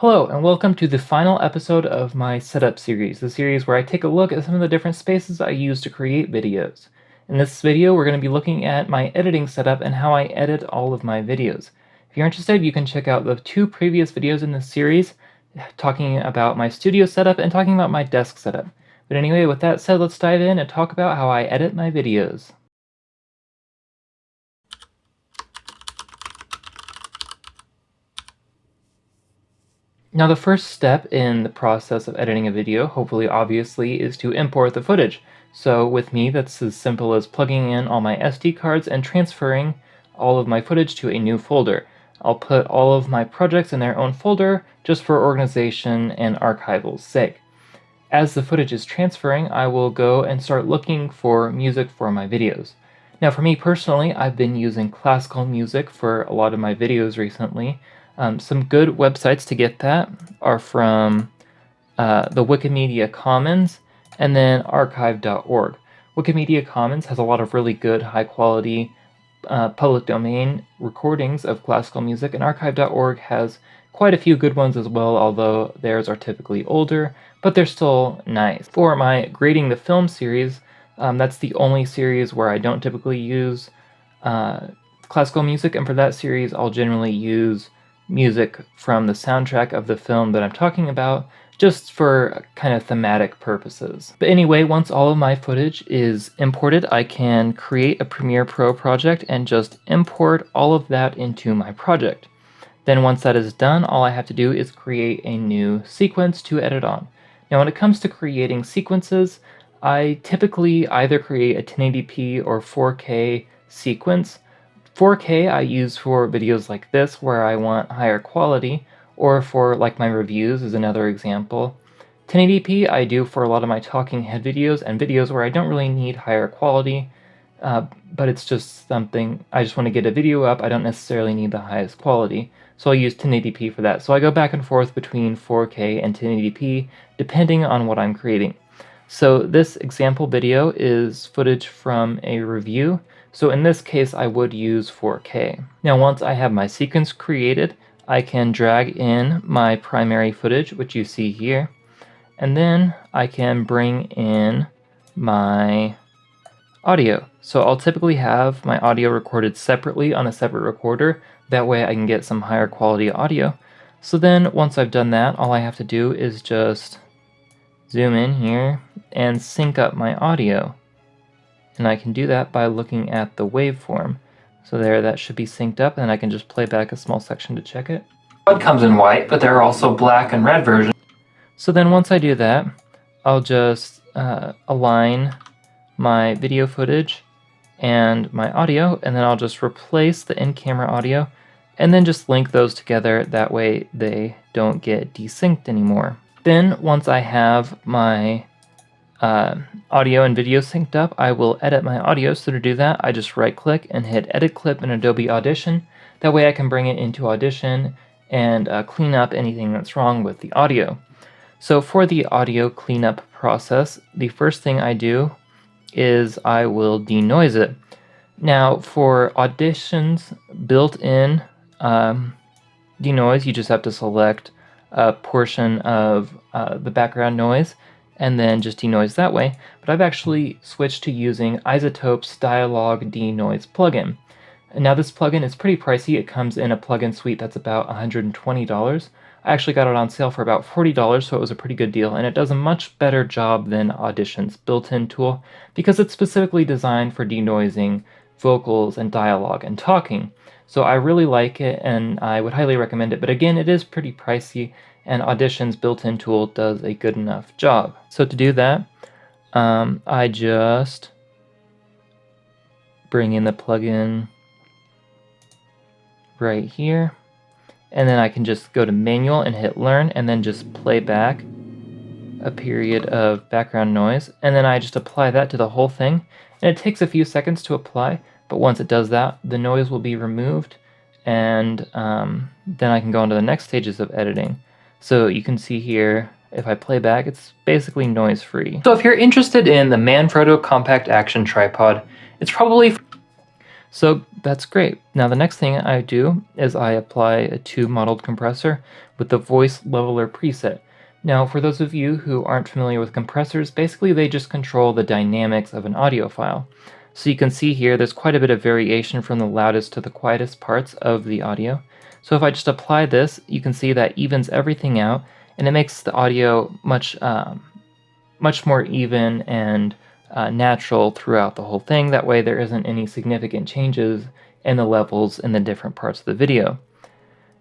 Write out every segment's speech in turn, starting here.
Hello, and welcome to the final episode of my setup series, the series where I take a look at some of the different spaces I use to create videos. In this video, we're going to be looking at my editing setup and how I edit all of my videos. If you're interested, you can check out the two previous videos in this series, talking about my studio setup and talking about my desk setup. But anyway, with that said, let's dive in and talk about how I edit my videos. Now, the first step in the process of editing a video, hopefully obviously, is to import the footage. So with me, that's as simple as plugging in all my SD cards and transferring all of my footage to a new folder. I'll put all of my projects in their own folder just for organization and archival's sake. As the footage is transferring, I will go and start looking for music for my videos. Now, for me personally, I've been using classical music for a lot of my videos recently. Some good websites to get that are from the Wikimedia Commons and then archive.org. Wikimedia Commons has a lot of really good, high-quality public domain recordings of classical music, and archive.org has quite a few good ones as well, although theirs are typically older, but they're still nice. For my Grading the Film series, that's the only series where I don't typically use classical music, and for that series I'll generally use music from the soundtrack of the film that I'm talking about, just for kind of thematic purposes. But anyway, once all of my footage is imported, I can create a Premiere Pro project and just import all of that into my project. Then once that is done, all I have to do is create a new sequence to edit on. Now when it comes to creating sequences, I typically either create a 1080p or 4K sequence. 4K I use for videos like this where I want higher quality, or for like my reviews is another example. 1080p I do for a lot of my talking head videos and videos where I don't really need higher quality, but it's just something, I just want to get a video up, I don't necessarily need the highest quality, so I'll use 1080p for that. So I go back and forth between 4K and 1080p depending on what I'm creating. So this example video is footage from a review, so in this case I would use 4K. Now once I have my sequence created, I can drag in my primary footage, which you see here, and then I can bring in my audio. So I'll typically have my audio recorded separately on a separate recorder, that way I can get some higher quality audio. So then once I've done that, all I have to do is just zoom in here and sync up my audio. And I can do that by looking at the waveform. So there, that should be synced up, and I can just play back a small section to check it. It comes in white, but there are also black and red versions. So then once I do that, I'll just align my video footage and my audio, and then I'll just replace the in-camera audio, and then just link those together, that way they don't get desynced anymore. Then once I have my audio and video synced up, I will edit my audio. So to do that, I just right click and hit edit clip in Adobe Audition. That way I can bring it into Audition and clean up anything that's wrong with the audio. So for the audio cleanup process, the first thing I do is I will denoise it. Now for Audition's built-in denoise, you just have to select a portion of the background noise and then just denoise that way. But I've actually switched to using iZotope's Dialog Denoise plugin. And now this plugin is pretty pricey. It comes in a plugin suite that's about $120. I actually got it on sale for about $40, so it was a pretty good deal, and it does a much better job than Audition's built-in tool because it's specifically designed for denoising vocals and dialogue and talking. So I really like it, and I would highly recommend it, but again, it is pretty pricey, and Audition's built-in tool does a good enough job. So to do that, I just bring in the plugin right here, and then I can just go to Manual and hit Learn, and then just play back a period of background noise, and then I just apply that to the whole thing, and it takes a few seconds to apply, but once it does that, the noise will be removed, and then I can go on to the next stages of editing. So you can see here, if I play back, it's basically noise-free. So if you're interested in the Manfrotto Compact Action Tripod, it's probably... So that's great. Now the next thing I do is I apply a tube modeled compressor, with the voice leveler preset. Now, for those of you who aren't familiar with compressors, basically they just control the dynamics of an audio file. So you can see here there's quite a bit of variation from the loudest to the quietest parts of the audio. So if I just apply this, you can see that evens everything out, and it makes the audio much more even and natural throughout the whole thing. That way there isn't any significant changes in the levels in the different parts of the video.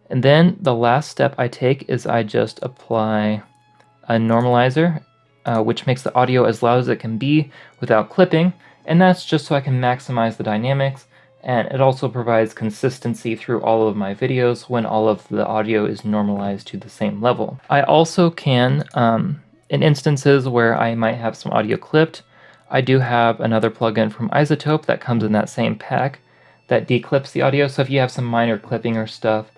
And then the last step I take is I just apply a normalizer, which makes the audio as loud as it can be without clipping, and that's just so I can maximize the dynamics, and it also provides consistency through all of my videos when all of the audio is normalized to the same level. I also can, in instances where I might have some audio clipped, I do have another plugin from iZotope that comes in that same pack that declips the audio, so if you have some minor clipping or stuff,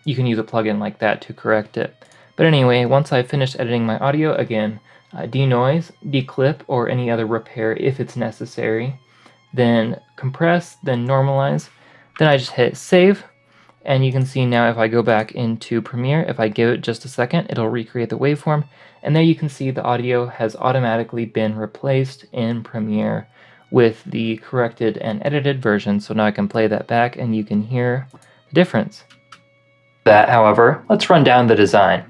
you can use a plugin like that to correct it. But anyway, once I've finished editing my audio, again, denoise, declip, or any other repair if it's necessary, then compress, then normalize, then I just hit save, and you can see now if I go back into Premiere, if I give it just a second, it'll recreate the waveform, and there you can see the audio has automatically been replaced in Premiere with the corrected and edited version, so now I can play that back and you can hear the difference. That, however, let's run down the design.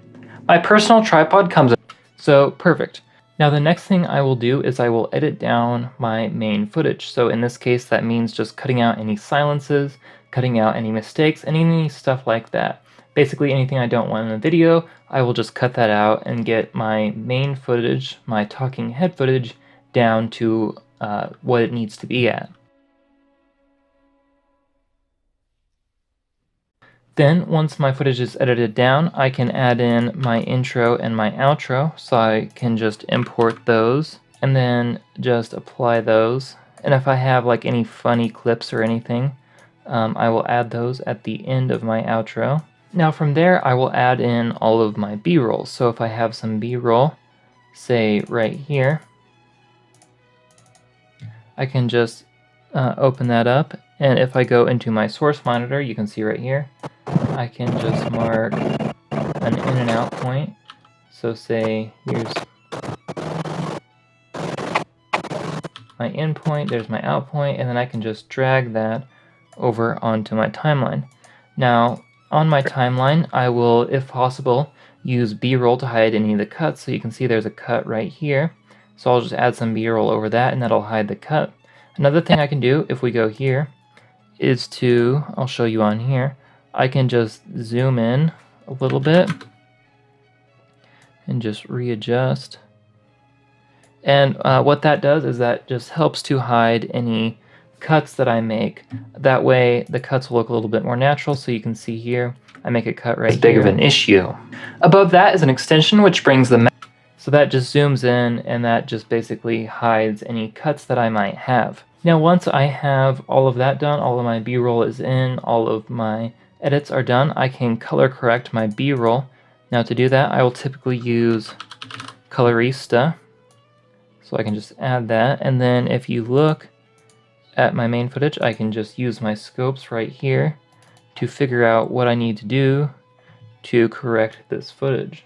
My personal tripod comes in. So perfect. Now the next thing I will do is I will edit down my main footage. So in this case that means just cutting out any silences, cutting out any mistakes, any stuff like that. Basically anything I don't want in the video, I will just cut that out and get my main footage, my talking head footage, down to what it needs to be at. Then, once my footage is edited down, I can add in my intro and my outro, so I can just import those and then just apply those. And if I have like any funny clips or anything, I will add those at the end of my outro. Now from there, I will add in all of my B-rolls. So if I have some B-roll, say right here, I can just open that up, and if I go into my source monitor, you can see right here, I can just mark an in and out point. So say here's my in point, there's my out point, and then I can just drag that over onto my timeline. Now on my timeline, I will, if possible, use B-roll to hide any of the cuts. So you can see there's a cut right here. So I'll just add some B-roll over that and that'll hide the cut. Another thing I can do if we go here is to, I'll show you on here, I can just zoom in a little bit and just readjust. And what that does is that just helps to hide any cuts that I make. That way the cuts will look a little bit more natural. So you can see here, I make a cut right here. It's big of an issue. Above that is an extension which brings the so that just zooms in and that just basically hides any cuts that I might have. Now once I have all of that done, all of my B-roll is in, all of my edits are done, I can color correct my B-roll. Now to do that, I will typically use Colorista. So I can just add that, and then if you look at my main footage, I can just use my scopes right here to figure out what I need to do to correct this footage.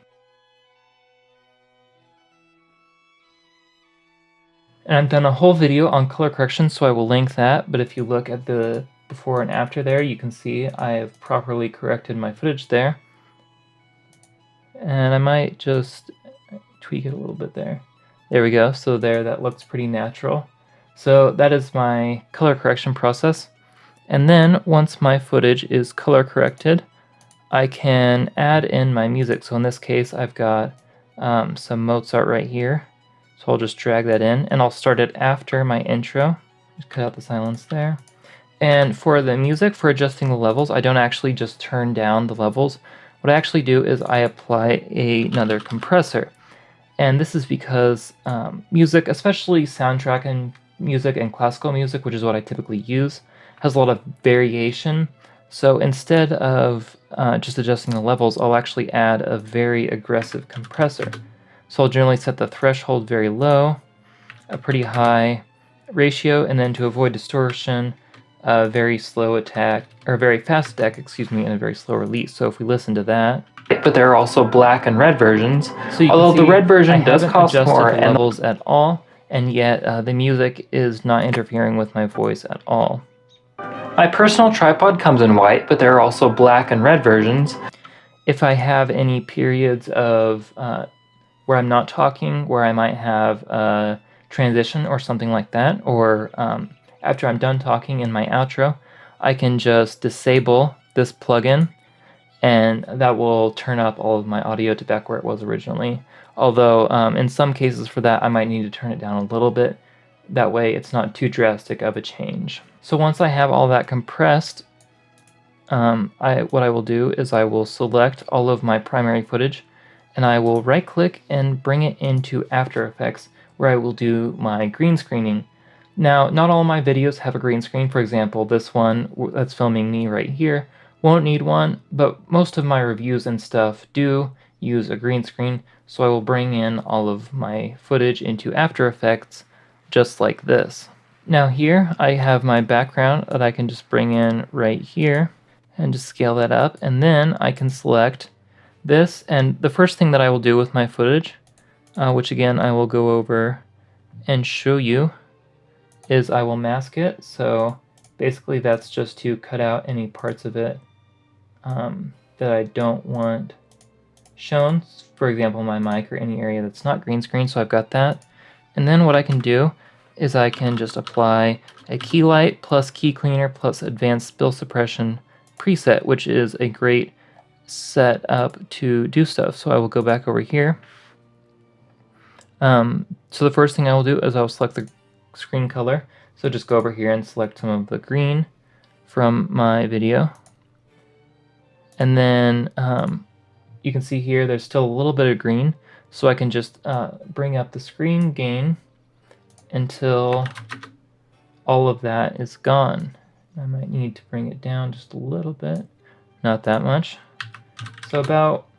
And I've done a whole video on color correction, so I will link that, but if you look at the before and after there, you can see I have properly corrected my footage there. And I might just tweak it a little bit there. There we go, so there, that looks pretty natural. So that is my color correction process. And then once my footage is color corrected, I can add in my music. So in this case, I've got some Mozart right here. So I'll just drag that in, and I'll start it after my intro. Just cut out the silence there. And for the music, for adjusting the levels, I don't actually just turn down the levels. What I actually do is I apply another compressor. And this is because music, especially soundtrack and music and classical music, which is what I typically use, has a lot of variation. So instead of just adjusting the levels, I'll actually add a very aggressive compressor. So I'll generally set the threshold very low, a pretty high ratio, and then to avoid distortion, a very slow attack, or very fast attack, excuse me, and a very slow release. So if we listen to that, but there are also black and red versions. So although the red version does cost more and levels at all, and yet the music is not interfering with my voice at all. My personal tripod comes in white, but there are also black and red versions. If I have any periods of where I'm not talking, where I might have a transition or something like that, or after I'm done talking in my outro, I can just disable this plugin, and that will turn up all of my audio to back where it was originally. Although in some cases for that I might need to turn it down a little bit. That way it's not too drastic of a change. So once I have all that compressed, what I will do is I will select all of my primary footage, and I will right click and bring it into After Effects, where I will do my green screening. Now, not all my videos have a green screen. For example, this one that's filming me right here won't need one, but most of my reviews and stuff do use a green screen, so I will bring in all of my footage into After Effects just like this. Now here I have my background that I can just bring in right here and just scale that up, and then I can select this, and the first thing that I will do with my footage, which again I will go over and show you, is I will mask it. So basically that's just to cut out any parts of it that I don't want shown. For example, my mic or any area that's not green screen, so I've got that. And then what I can do is I can just apply a key light plus key cleaner plus advanced spill suppression preset, which is a great setup to do stuff. So I will go back over here. So the first thing I will do is I will select the screen color. So just go over here and select some of the green from my video. And then you can see here there's still a little bit of green. So I can just bring up the screen gain until all of that is gone. I might need to bring it down just a little bit, not that much. So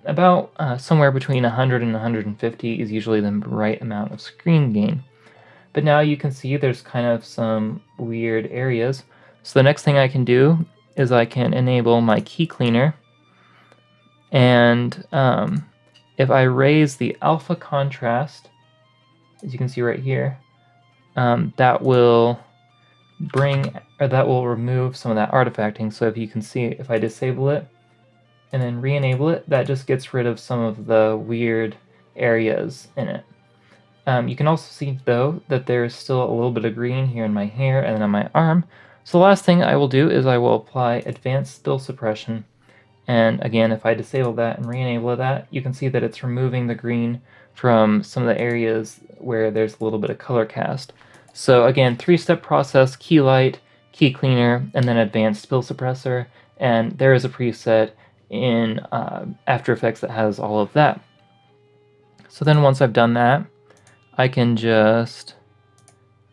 about somewhere between 100 and 150 is usually the right amount of screen gain. But now you can see there's kind of some weird areas. So the next thing I can do is I can enable my key cleaner, and if I raise the alpha contrast, as you can see right here, that will remove some of that artifacting. So if you can see, if I disable it and then re-enable it, that just gets rid of some of the weird areas in it. You can also see though that there's still a little bit of green here in my hair and on my arm. So the last thing I will do is I will apply advanced spill suppression. And again, if I disable that and re-enable that, you can see that it's removing the green from some of the areas where there's a little bit of color cast. So again, 3-step process: key light, key cleaner, and then advanced spill suppressor. And there is a preset in After Effects that has all of that. So then once I've done that, I can just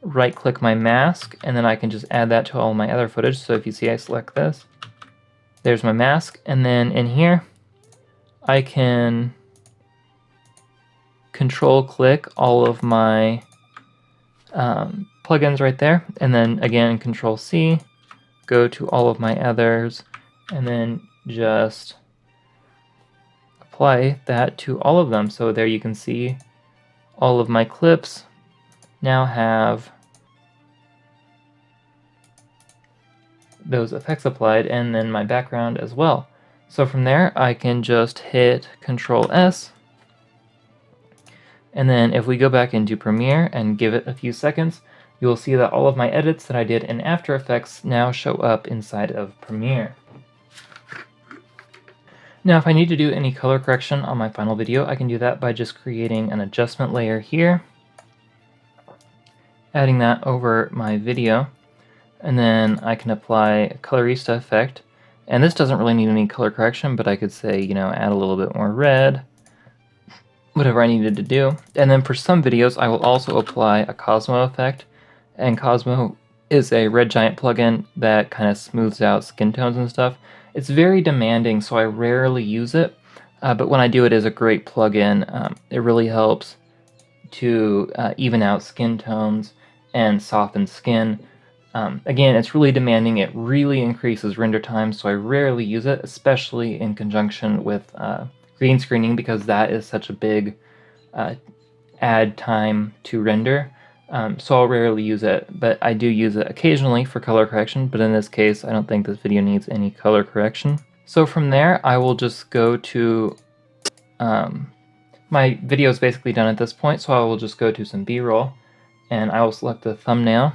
right click my mask, and then I can just add that to all my other footage. So if you see I select this, there's my mask, and then in here I can control click all of my plugins right there, and then again control C, go to all of my others, and then just apply that to all of them. So there you can see all of my clips now have those effects applied, and then my background as well. So from there I can just hit Control S, and then if we go back into Premiere and give it a few seconds, you will see that all of my edits that I did in After Effects now show up inside of Premiere. Now if I need to do any color correction on my final video, I can do that by just creating an adjustment layer here, adding that over my video, and then I can apply a colorista effect. And this doesn't really need any color correction, but I could say, you know, add a little bit more red, whatever I needed to do. And then for some videos, I will also apply a Cosmo effect. And Cosmo is a red giant plugin that kind of smooths out skin tones and stuff. It's very demanding, so I rarely use it, but when I do, it is a great plugin. It really helps to even out skin tones and soften skin. Again, it's really demanding. It really increases render time, so I rarely use it, especially in conjunction with green screening because that is such a big add time to render. So I'll rarely use it, but I do use it occasionally for color correction, but in this case I don't think this video needs any color correction. So from there I will just go to, my video is basically done at this point, so I will just go to some B-roll and I will select the thumbnail.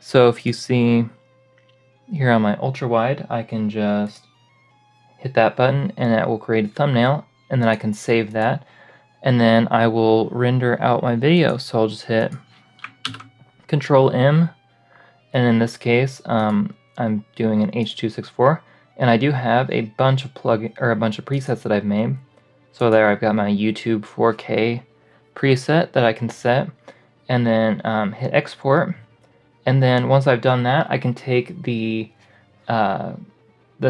So if you see here on my ultra wide, I can just hit that button and it will create a thumbnail, and then I can save that, and then I will render out my video. So I'll just hit Control M, and in this case I'm doing an H.264, and I do have a bunch of presets that I've made. So there I've got my YouTube 4K preset that I can set, and then hit export, and then once I've done that I can take the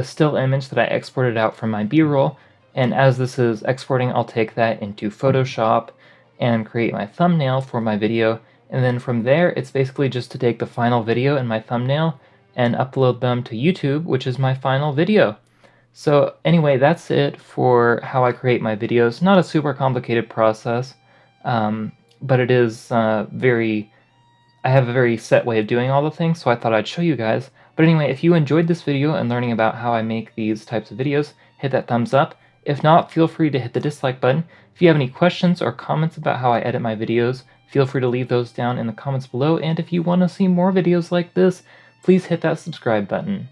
still image that I exported out from my B-roll, and as this is exporting I'll take that into Photoshop and create my thumbnail for my video, and then from there it's basically just to take the final video and my thumbnail and upload them to YouTube, which is my final video. So anyway, that's it for how I create my videos. Not a super complicated process, but it is I have a very set way of doing all the things, so I thought I'd show you guys. But anyway, if you enjoyed this video and learning about how I make these types of videos, hit that thumbs up. If not, feel free to hit the dislike button. If you have any questions or comments about how I edit my videos, feel free to leave those down in the comments below. And if you want to see more videos like this, please hit that subscribe button.